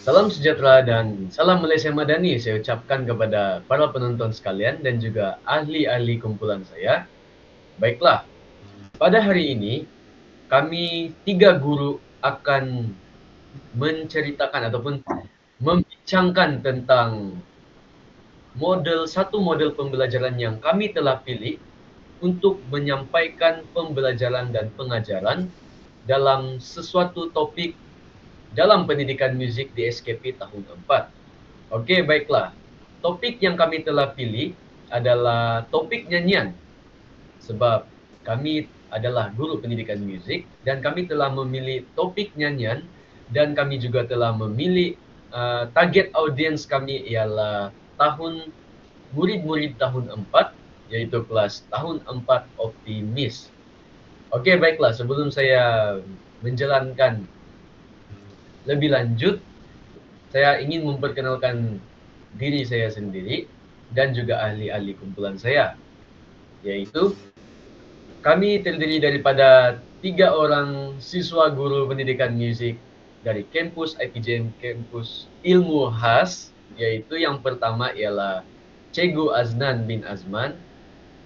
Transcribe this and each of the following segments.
Salam sejahtera dan salam Malaysia Madani saya ucapkan kepada para penonton sekalian dan juga ahli-ahli kumpulan saya. Baiklah, pada hari ini kami 3 guru akan menceritakan ataupun membincangkan tentang satu model pembelajaran yang kami telah pilih untuk menyampaikan pembelajaran dan pengajaran dalam sesuatu topik dalam pendidikan muzik di SKP tahun 4. Okey, baiklah. Topik yang kami telah pilih adalah topik nyanyian sebab kami adalah guru pendidikan muzik dan kami telah memilih topik nyanyian dan kami juga telah memilih target audiens kami ialah murid-murid tahun 4 iaitu kelas tahun 4 optimis. Okey, baiklah. Sebelum saya menjalankan lebih lanjut, saya ingin memperkenalkan diri saya sendiri dan juga ahli-ahli kumpulan saya, yaitu kami terdiri daripada 3 orang siswa guru pendidikan muzik dari kampus IPJM Kampus Ilmu Khas, yaitu yang pertama ialah Cikgu Aznan bin Azman,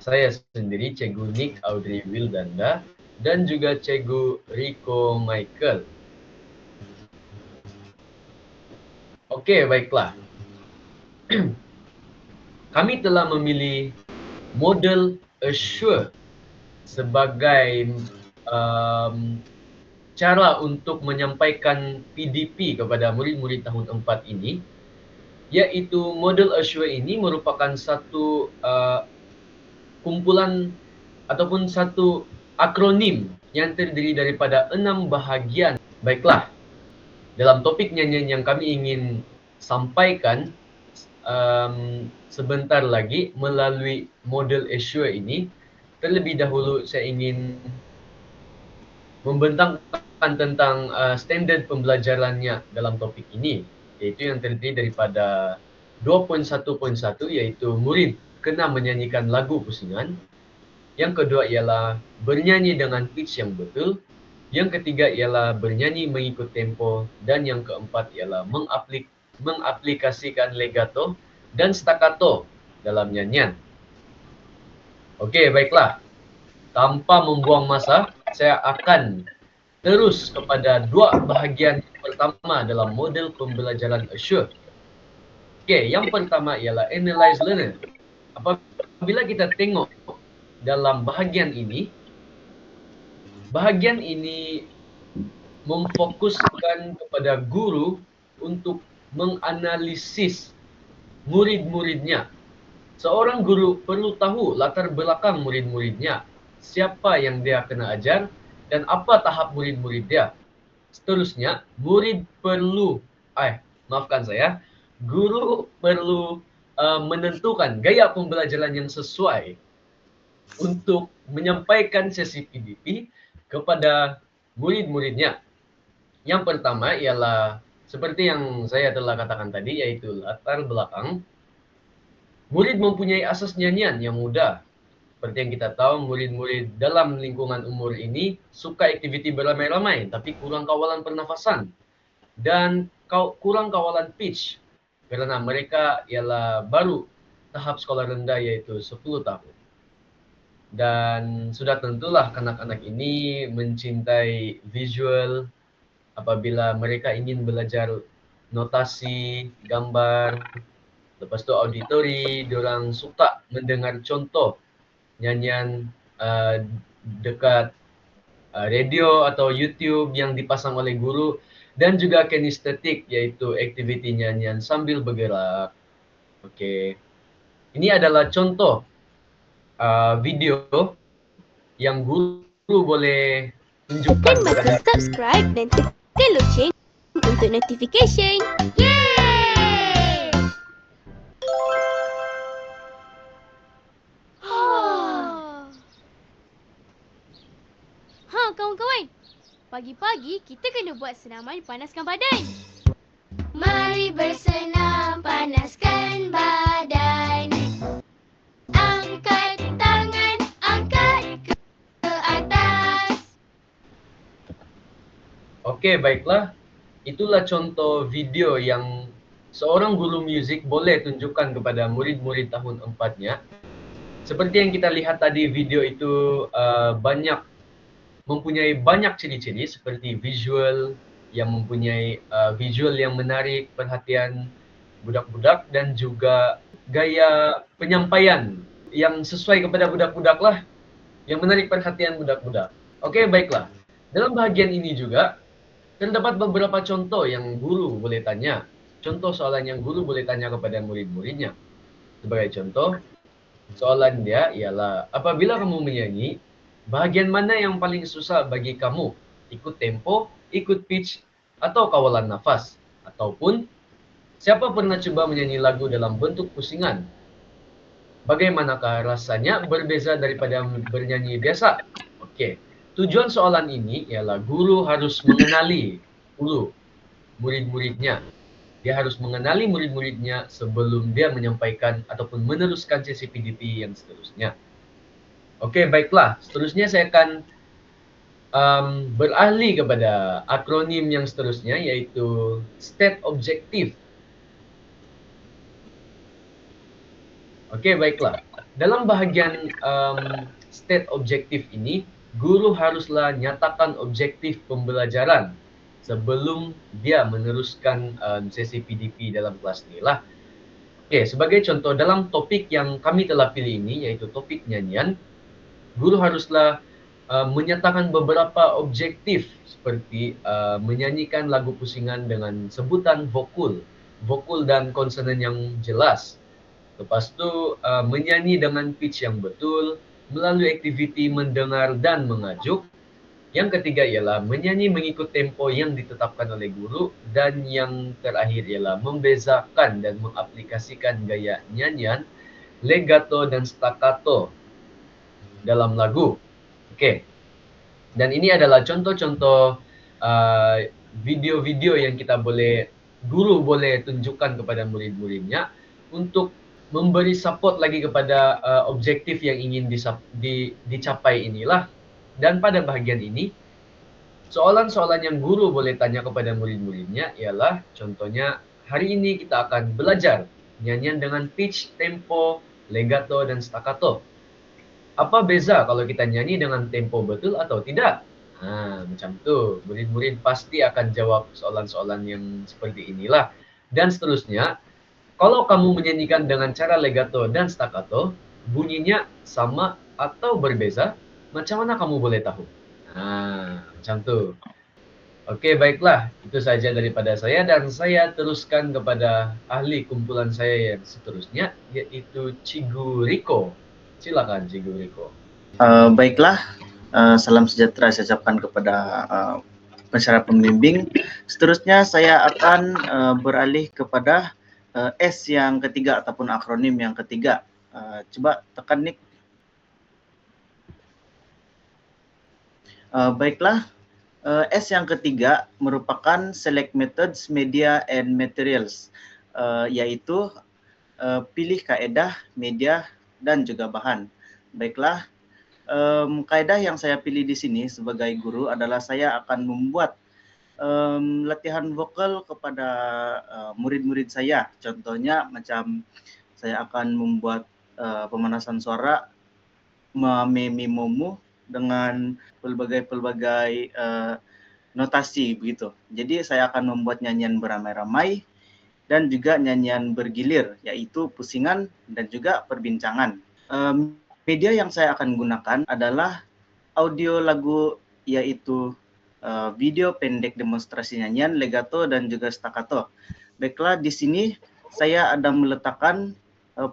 saya sendiri Cikgu Nick Audrey Wildanda, dan juga Cikgu Rico Michael. Okey, baiklah. Kami telah memilih model Assure sebagai cara untuk menyampaikan PDP kepada murid-murid tahun 4 ini, iaitu model Assure ini merupakan satu kumpulan ataupun satu akronim yang terdiri daripada 6 bahagian. Baiklah, dalam topik nyanyian yang kami ingin sampaikan sebentar lagi melalui model Assure ini, terlebih dahulu saya ingin membentangkan tentang standard pembelajarannya dalam topik ini, iaitu yang terdiri daripada 2.1.1 iaitu murid kena menyanyikan lagu pusingan. Yang kedua ialah bernyanyi dengan pitch yang betul. Yang ketiga ialah bernyanyi mengikut tempo dan yang keempat ialah mengaplikasikan legato dan staccato dalam nyanyian. Okey, baiklah. Tanpa membuang masa, saya akan terus kepada 2 bahagian pertama dalam model pembelajaran Assure. Okey, yang pertama ialah Analyze Learner. Apabila kita tengok dalam bahagian ini memfokuskan kepada guru untuk menganalisis murid-muridnya. Seorang guru perlu tahu latar belakang murid-muridnya, siapa yang dia kena ajar dan apa tahap murid-murid dia. Seterusnya, guru perlu menentukan gaya pembelajaran yang sesuai untuk menyampaikan sesi PDP kepada murid-muridnya. Yang pertama ialah seperti yang saya telah katakan tadi, yaitu latar belakang. Murid mempunyai asas nyanyian yang mudah. Seperti yang kita tahu, murid-murid dalam lingkungan umur ini suka aktiviti beramai-ramai tapi kurang kawalan pernafasan dan kurang kawalan pitch kerana mereka ialah baru tahap sekolah rendah iaitu 10 tahun. Dan sudah tentulah kanak-kanak ini mencintai visual apabila mereka ingin belajar notasi, gambar, lepas tu auditori, diorang suka mendengar contoh nyanyian dekat radio atau YouTube yang dipasang oleh guru dan juga kinestetik iaitu aktiviti nyanyian sambil bergerak. Okey. Ini adalah contoh video yang guru boleh tunjukkan Tekan button subscribe dan tekan loceng untuk notification. Yeay! Kawan-kawan. Pagi-pagi kita kena buat senaman panaskan badan. Mari bersenam panaskan badan. Angkat tangan, angkat ke atas. Okey, baiklah. itulah contoh video yang seorang guru musik boleh tunjukkan kepada murid-murid tahun 4-nya. Seperti yang kita lihat tadi, video itu mempunyai banyak ciri-ciri seperti visual yang mempunyai visual yang menarik perhatian budak-budak dan juga gaya penyampaian yang sesuai kepada budak-budak lah, yang menarik perhatian budak-budak. Oke, baiklah. Dalam bahagian ini juga terdapat beberapa contoh yang guru boleh tanya. Contoh soalan yang guru boleh tanya kepada murid-muridnya. Sebagai contoh, soalan dia ialah, apabila kamu menyanyi, bahagian mana yang paling susah bagi kamu? Ikut tempo, ikut pitch, atau kawalan nafas? Ataupun, siapa pernah coba menyanyi lagu dalam bentuk pusingan? Bagaimanakah rasanya berbeza daripada bernyanyi biasa? Oke, tujuan soalan ini ialah guru harus mengenali dulu murid-muridnya. Dia harus mengenali murid-muridnya sebelum dia menyampaikan ataupun meneruskan sesi PDP yang seterusnya. Oke, baiklah. Seterusnya saya akan beralih kepada akronim yang seterusnya, yaitu state objective. Oke, baiklah. Dalam bahagian state objective ini, guru haruslah nyatakan objektif pembelajaran sebelum dia meneruskan sesi PDP dalam kelas ini lah. Oke, sebagai contoh dalam topik yang kami telah pilih ini, yaitu topik nyanyian, guru haruslah menyatakan beberapa objektif seperti menyanyikan lagu pusingan dengan sebutan vokal dan konsonan yang jelas. Lepas tu menyanyi dengan pitch yang betul, melalui aktiviti mendengar dan mengajuk. Yang ketiga ialah menyanyi mengikut tempo yang ditetapkan oleh guru, dan yang terakhir ialah membezakan dan mengaplikasikan gaya nyanyian, legato dan staccato dalam lagu. Okey. Dan ini adalah contoh-contoh video-video yang guru boleh tunjukkan kepada murid-muridnya untuk memberi support lagi kepada objektif yang ingin dicapai inilah. Dan pada bahagian ini, soalan-soalan yang guru boleh tanya kepada murid-muridnya ialah, contohnya, hari ini kita akan belajar nyanyian dengan pitch, tempo, legato, dan staccato. Apa beza kalau kita nyanyi dengan tempo betul atau tidak? Macam tu. Murid-murid pasti akan jawab soalan-soalan yang seperti inilah. Dan seterusnya, kalau kamu menyanyikan dengan cara legato dan staccato, bunyinya sama atau berbeza, macam mana kamu boleh tahu? Macam tu. Okey, baiklah. Itu saja daripada saya, dan saya teruskan kepada ahli kumpulan saya yang seterusnya, iaitu Cikgu Riko. Silakan Cikgu Riko. Baiklah, salam sejahtera saya ucapkan kepada pensyarah pembimbing. Seterusnya saya akan beralih kepada S yang ketiga ataupun akronim yang ketiga. Coba tekan Nick. Baiklah, S yang ketiga merupakan Select Methods, Media, and Materials, yaitu pilih kaedah, media, dan juga bahan. Baiklah, kaedah yang saya pilih di sini sebagai guru adalah saya akan membuat latihan vokal kepada murid-murid saya. Contohnya macam saya akan membuat pemanasan suara momu dengan pelbagai notasi begitu. Jadi saya akan membuat nyanyian beramai-ramai dan juga nyanyian bergilir, yaitu pusingan dan juga perbincangan. Media yang saya akan gunakan adalah audio lagu, yaitu video pendek demonstrasi nyanyian, legato, dan juga staccato. Baiklah, di sini saya ada meletakkan,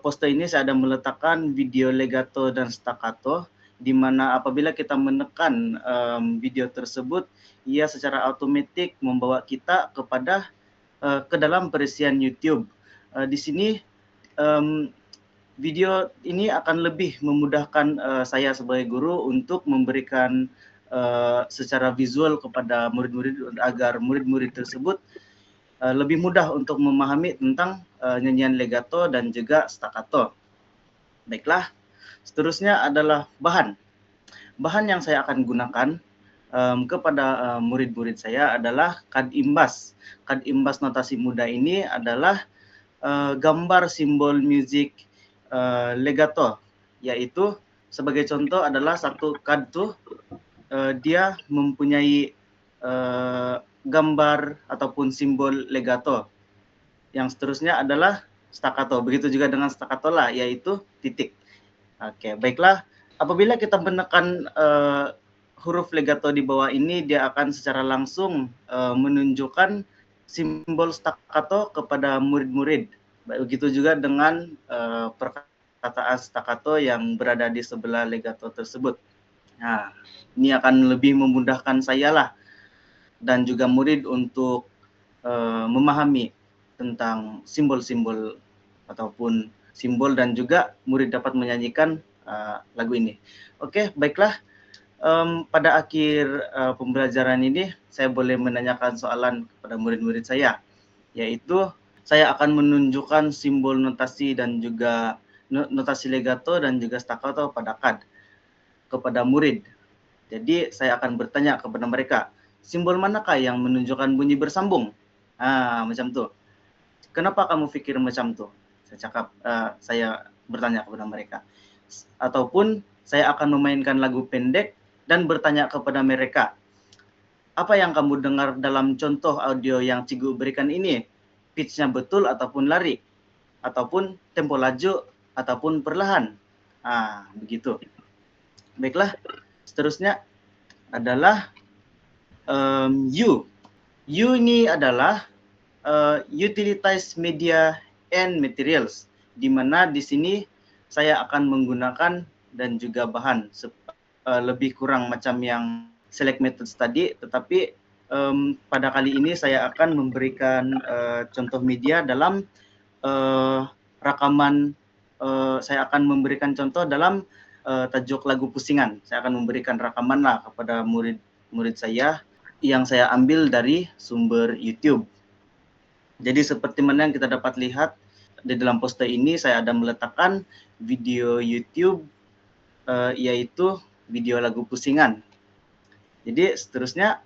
poster ini saya ada meletakkan video legato dan staccato, di mana apabila kita menekan video tersebut, ia secara otomatis membawa kita ke dalam perisian YouTube. Di sini video ini akan lebih memudahkan saya sebagai guru untuk memberikan secara visual kepada murid-murid agar murid-murid tersebut lebih mudah untuk memahami tentang nyanyian legato dan juga staccato. Baiklah, seterusnya adalah bahan. Bahan yang saya akan gunakan kepada murid-murid saya adalah kad imbas. Kad imbas notasi muda ini adalah gambar simbol musik legato, yaitu sebagai contoh adalah satu kad tuh dia mempunyai gambar ataupun simbol legato. Yang seterusnya adalah staccato. Begitu juga dengan staccato lah, yaitu titik. Oke, baiklah. Apabila kita menekan huruf legato di bawah ini, dia akan secara langsung menunjukkan simbol staccato kepada murid-murid. Begitu juga dengan perkataan staccato yang berada di sebelah legato tersebut. Nah, ini akan lebih memudahkan saya lah dan juga murid untuk memahami tentang simbol-simbol ataupun simbol, dan juga murid dapat menyanyikan lagu ini. Oke, baiklah. Pada akhir pembelajaran ini saya boleh menanyakan soalan kepada murid-murid saya, yaitu saya akan menunjukkan simbol notasi dan juga notasi legato dan juga staccato pada kad kepada murid. Jadi saya akan bertanya kepada mereka, simbol manakah yang menunjukkan bunyi bersambung? Macam tuh. Kenapa kamu pikir macam tuh? Saya bertanya kepada mereka. Ataupun saya akan memainkan lagu pendek dan bertanya kepada mereka, apa yang kamu dengar dalam contoh audio yang Cikgu berikan ini? Pitch-nya betul ataupun lari? Ataupun tempo laju ataupun perlahan? Begitu. Baiklah, seterusnya adalah U. U ini adalah utilized media and materials, di mana di sini saya akan menggunakan dan juga bahan lebih kurang macam yang select method tadi, tetapi pada kali ini saya akan memberikan contoh media dalam rakaman. Saya akan memberikan contoh dalam tajuk lagu pusingan. Saya akan memberikan rakaman lah kepada murid-murid saya yang saya ambil dari sumber YouTube. Jadi seperti mana yang kita dapat lihat di dalam poster ini, saya ada meletakkan video YouTube yaitu video lagu pusingan. Jadi seterusnya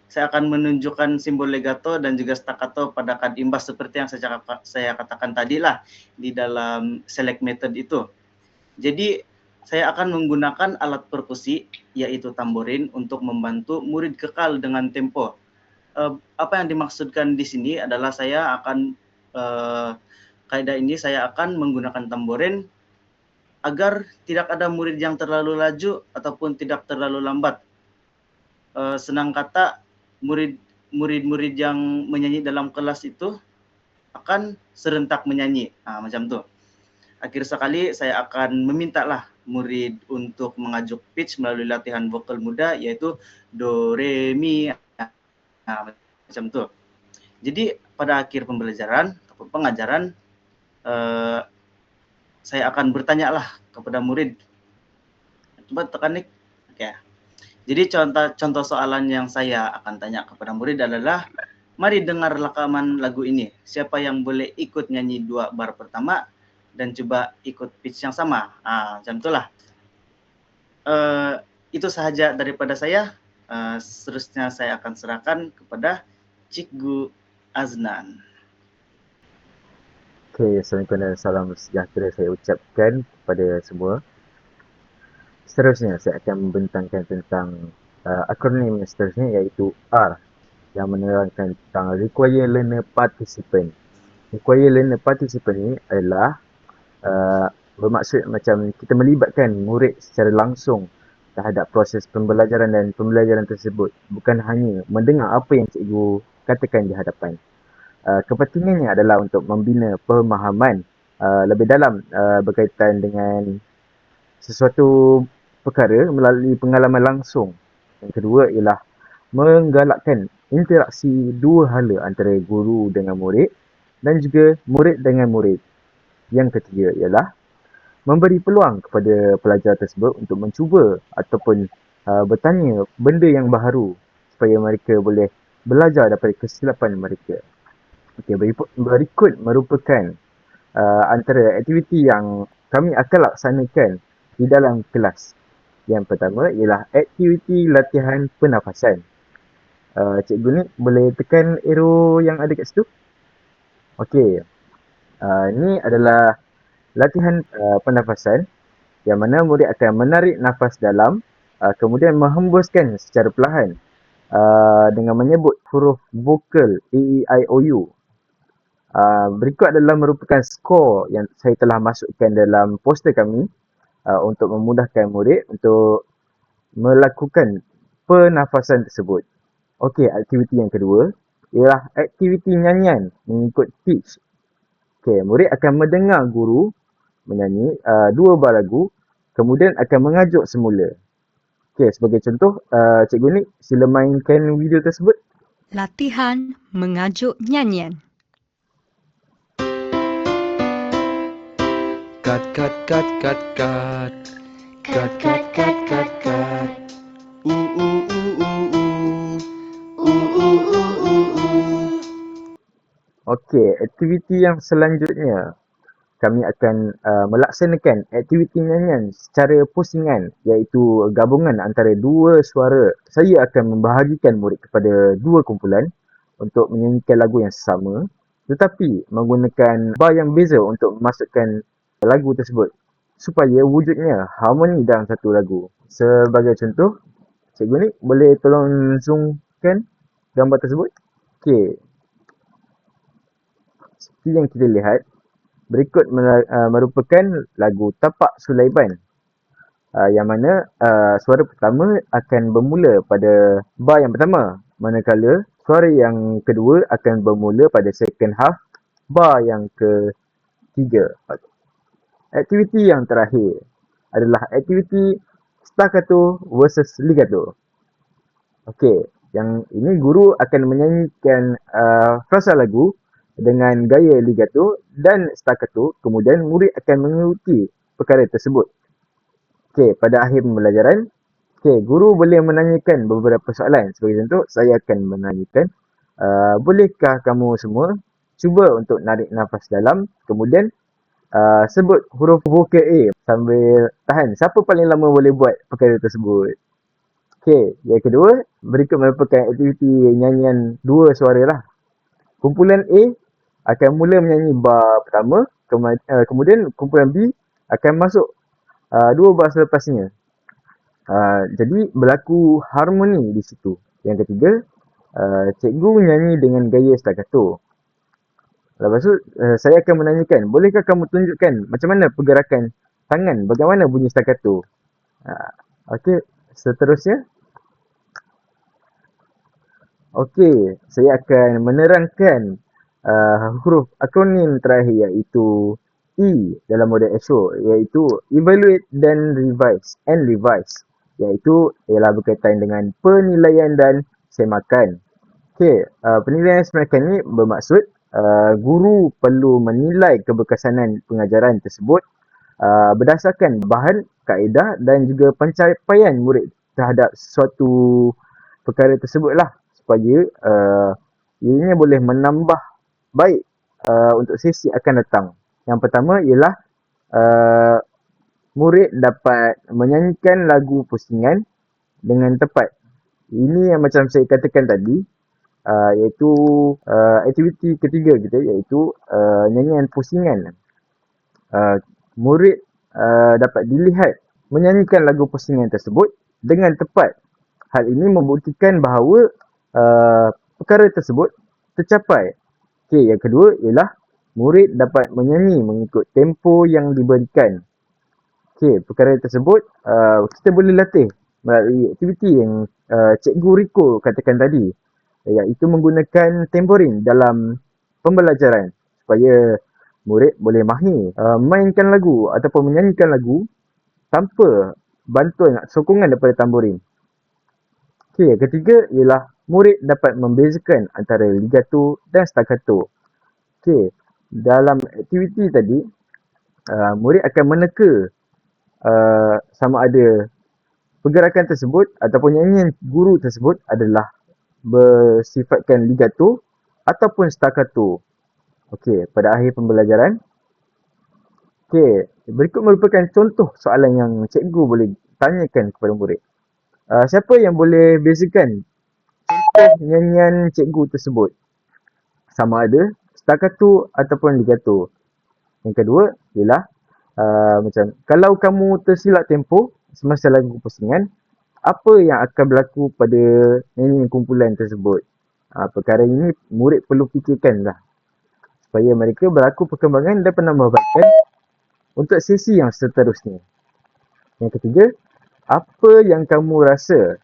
saya akan menunjukkan simbol legato dan juga staccato pada kad imbas seperti yang saya katakan tadi lah di dalam select method itu. Jadi saya akan menggunakan alat perkusi yaitu tamborin untuk membantu murid kekal dengan tempo. Apa yang dimaksudkan di sini adalah saya akan kaidah ini saya akan menggunakan tamborin agar tidak ada murid yang terlalu laju ataupun tidak terlalu lambat. Senang kata, murid-murid yang menyanyi dalam kelas itu akan serentak menyanyi. Macam tu. Akhir sekali saya akan memintalah murid untuk mengajuk pitch melalui latihan vokal muda, yaitu do, re, mi. Macam tu. Jadi pada akhir pembelajaran atau pengajaran, saya akan bertanya lah kepada murid. Coba tekan nih. Oke. Jadi contoh soalan yang saya akan tanya kepada murid adalah, mari dengar rekaman lagu ini. Siapa yang boleh ikut nyanyi 2 bar pertama dan coba ikut pitch yang sama. Macam itulah. Itu sahaja daripada saya. Seterusnya saya akan serahkan kepada Cikgu Aznan. Okey, Assalamualaikum dan salam sejahtera saya ucapkan kepada semua. Seterusnya saya akan membentangkan tentang akronim yang seterusnya, iaitu R, yang menerangkan tentang Required Learner Participant. Required Learner Participant ini adalah bermaksud macam kita melibatkan murid secara langsung terhadap proses pembelajaran dan pembelajaran tersebut, bukan hanya mendengar apa yang cikgu katakan di hadapan. Kepentingannya adalah untuk membina pemahaman lebih dalam berkaitan dengan sesuatu perkara melalui pengalaman langsung. Yang kedua ialah menggalakkan interaksi dua hala antara guru dengan murid dan juga murid dengan murid. Yang ketiga ialah memberi peluang kepada pelajar tersebut untuk mencuba ataupun bertanya benda yang baharu supaya mereka boleh belajar daripada kesilapan mereka. Okey, berikut merupakan antara aktiviti yang kami akan laksanakan di dalam kelas. Yang pertama ialah aktiviti latihan pernafasan. Cikgu ni boleh tekan arrow yang ada kat situ. Okey. Ini adalah latihan pernafasan yang mana murid akan menarik nafas dalam, kemudian menghembuskan secara perlahan dengan menyebut huruf vokal A, E, I, O, U. Berikut adalah merupakan skor yang saya telah masukkan dalam poster kami untuk memudahkan murid untuk melakukan pernafasan tersebut. Okey, aktiviti yang kedua ialah aktiviti nyanyian mengikut pitch. Okey, murid akan mendengar guru menyanyi 2 bar lagu, kemudian akan mengajuk semula. Okey, sebagai contoh, cikgu ni sila mainkan video tersebut. Latihan mengajuk nyanyian. Cut, cut, cut, cut, cut. Cut, cut, cut, cut, cut. Ooh, ooh, ooh, ooh, ooh. Ooh, ooh, ooh, ooh, ooh. Okey, aktiviti yang selanjutnya kami akan melaksanakan aktiviti nyanyian secara pusingan, iaitu gabungan antara 2 suara. Saya akan membahagikan murid kepada 2 kumpulan untuk menyanyikan lagu yang sama, tetapi menggunakan bar yang beza untuk memasukkan lagu tersebut supaya wujudnya harmoni dalam satu lagu. Sebagai contoh, cikgu ni boleh tolong zoomkan gambar tersebut. Okey. Seperti yang kita lihat, berikut merupakan lagu Tapak Sulaiman, yang mana suara pertama akan bermula pada bar yang pertama, manakala suara yang kedua akan bermula pada second half bar yang ketiga. Aktiviti yang terakhir adalah aktiviti staccato versus legato. Okey, yang ini guru akan menyanyikan frasa lagu dengan gaya legato dan staccato, kemudian murid akan mengikuti perkara tersebut. Okey, pada akhir pembelajaran, guru boleh menanyakan beberapa soalan. Sebagai contoh, saya akan menanyakan, bolehkah kamu semua cuba untuk narik nafas dalam, kemudian sebut huruf vokal A sambil tahan. Siapa paling lama boleh buat perkara tersebut? Okey, yang kedua, berikut merupakan aktiviti nyanyian 2 suara lah. Kumpulan A akan mula menyanyi bar pertama, kemudian kumpulan B akan masuk 2 bar selepasnya. Jadi berlaku harmoni di situ. Yang ketiga, cikgu menyanyi dengan gaya staccato. Lepas tu, saya akan menanyakan, bolehkah kamu tunjukkan macam mana pergerakan tangan, bagaimana bunyi staccato? Okey, seterusnya. Okey, saya akan menerangkan huruf akronim terakhir, iaitu E dalam model ESO, iaitu evaluate dan revise, iaitu ialah berkaitan dengan penilaian dan semakan. Okey, penilaian dan semakan ni bermaksud guru perlu menilai keberkesanan pengajaran tersebut berdasarkan bahan, kaedah dan juga pencapaian murid terhadap suatu perkara tersebut lah, supaya ianya boleh menambah baik untuk sesi akan datang. Yang pertama ialah murid dapat menyanyikan lagu pusingan dengan tepat. Ini yang macam saya katakan tadi, iaitu aktiviti ketiga kita, iaitu nyanyian pusingan. Murid dapat dilihat menyanyikan lagu pusingan tersebut dengan tepat. Hal ini membuktikan bahawa perkara tersebut tercapai. Okey, yang kedua ialah murid dapat menyanyi mengikut tempo yang diberikan. Okey, perkara tersebut kita boleh latih melalui aktiviti yang Cikgu Riko katakan tadi, iaitu menggunakan tamborin dalam pembelajaran supaya murid boleh mahir mainkan lagu ataupun menyanyikan lagu tanpa bantuan sokongan daripada tamborin. Okey, yang ketiga ialah murid dapat membezakan antara legato dan staccato. Okey, dalam aktiviti tadi, murid akan meneka sama ada pergerakan tersebut ataupun nyanyian guru tersebut adalah bersifatkan legato ataupun staccato. Okey, pada akhir pembelajaran, Okey, berikut merupakan contoh soalan yang cikgu boleh tanyakan kepada murid. Siapa yang boleh bezakan contoh nyanyian cikgu tersebut? Sama ada staccato ataupun legato. Yang kedua ialah macam kalau kamu tersilap tempoh semasa lagu pusingan, apa yang akan berlaku pada nyanyian kumpulan tersebut? Perkara ini murid perlu fikirkan lah supaya mereka berlaku perkembangan dan penambahbaikan untuk sesi yang seterusnya. Yang ketiga, apa yang kamu rasa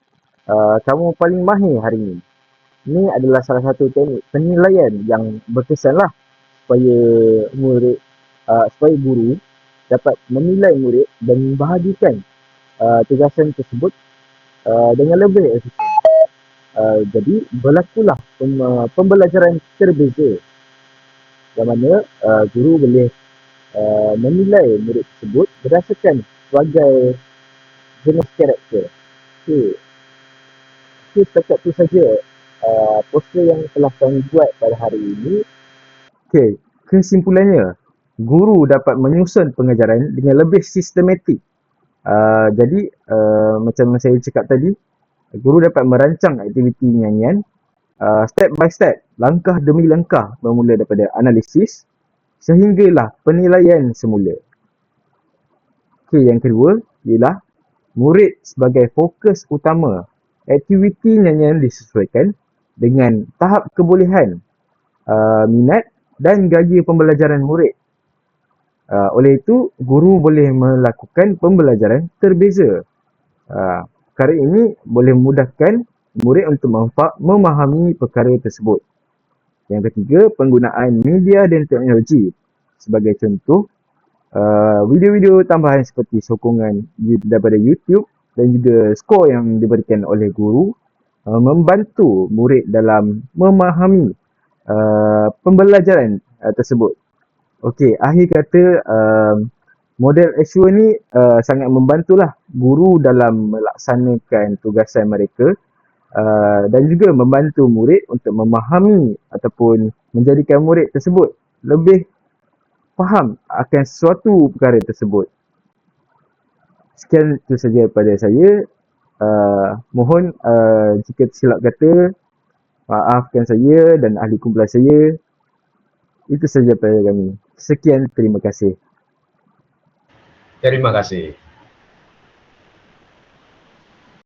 kamu paling mahir hari ini? Ini adalah salah satu teknik penilaian yang berkesan lah supaya murid, supaya guru dapat menilai murid dan membahagikan tugasan tersebut dengan lebih efisien. Jadi berlakulah pembelajaran terbeza yang mana guru boleh menilai murid tersebut berdasarkan sebagai jenis karakter. Okey, setakat itu saja poster yang telah kami buat pada hari ini. Okey, kesimpulannya, guru dapat menyusun pengajaran dengan lebih sistematik. Jadi macam saya cakap tadi, guru dapat merancang aktiviti nyanyian step by step, langkah demi langkah bermula daripada analisis sehinggalah penilaian semula. Okey, yang kedua ialah murid sebagai fokus utama. Aktiviti nyanyian disesuaikan dengan tahap kebolehan, minat dan gaya pembelajaran murid. Oleh itu, guru boleh melakukan pembelajaran terbeza. Perkara ini boleh memudahkan murid untuk memahami perkara tersebut. Yang ketiga, penggunaan media dan teknologi. Sebagai contoh, video-video tambahan seperti sokongan daripada YouTube dan juga skor yang diberikan oleh guru membantu murid dalam memahami pembelajaran tersebut. Okey, akhir kata model Ashua ni sangat membantulah guru dalam melaksanakan tugasan mereka dan juga membantu murid untuk memahami ataupun menjadikan murid tersebut lebih faham akan sesuatu perkara tersebut. Sekian itu saja daripada saya. Mohon jika tersilap kata, maafkan saya dan ahli kumpulan saya. Itu saja daripada kami. Sekian, terima kasih. Terima kasih.